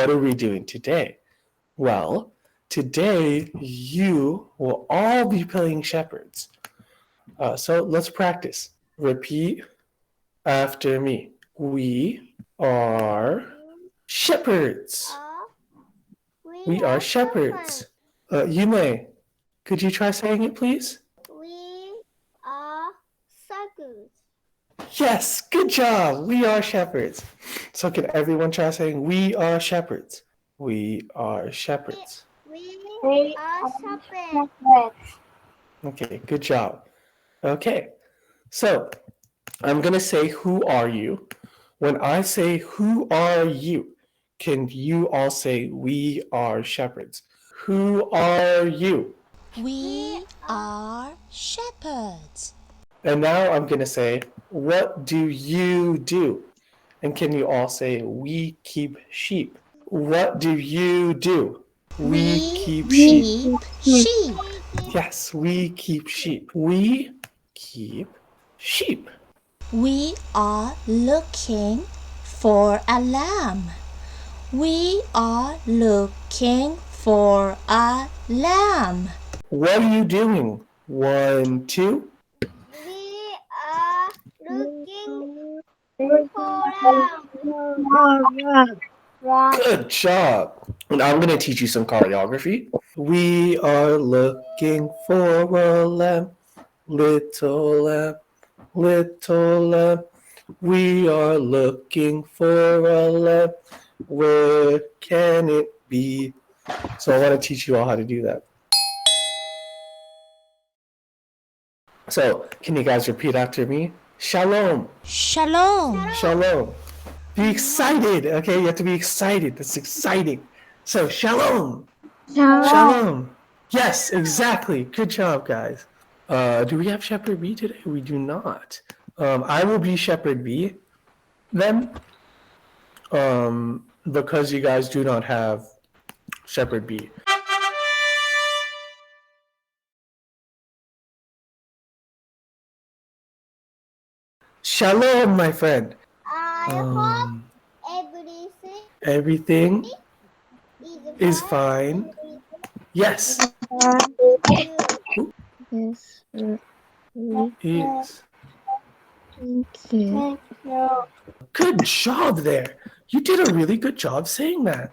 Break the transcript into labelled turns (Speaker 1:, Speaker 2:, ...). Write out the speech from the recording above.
Speaker 1: what are we doing today? Well, today you will all be playing shepherds. So let's practice. Repeat after me. We are shepherds. We are shepherds. Yume, could you try saying it, please?
Speaker 2: We are shepherds.
Speaker 1: Yes, good job. We are shepherds. So can everyone try saying we are shepherds? We are shepherds.
Speaker 2: We are shepherds.
Speaker 1: Okay, good job. Okay, so I'm going to say, who are you? When I say, who are you? Can you all say, we are shepherds? Who are you?
Speaker 3: We are shepherds.
Speaker 1: And now I'm going to say, what do you do? And can you all say, we keep sheep? What do you do?
Speaker 3: We
Speaker 1: keep sheep.
Speaker 3: sheep.
Speaker 1: Yes, we keep sheep. We keep sheep.
Speaker 3: We are looking for a lamb. We are looking for a lamb.
Speaker 1: What are you doing? 1, 2.
Speaker 2: We are looking for lamb.
Speaker 1: Good job. And I'm going to teach you some choreography. We are looking for a lamb, little lamb, little lamb. We are looking for a lamb. Where can it be? So I want to teach you all how to do that. So can you guys repeat after me? Shalom.
Speaker 3: Shalom.
Speaker 1: Shalom. Be excited. Okay, you have to be excited. That's exciting. So shalom. Shalom. Yes, exactly. Good job, guys. Do we have Shepherd B today? We do not. I will be Shepherd B then, because you guys do not have Shepherd B. Shalom, my friend.
Speaker 2: I hope
Speaker 1: Everything is fine. Yes. Is. Good job there. You did a really good job saying that.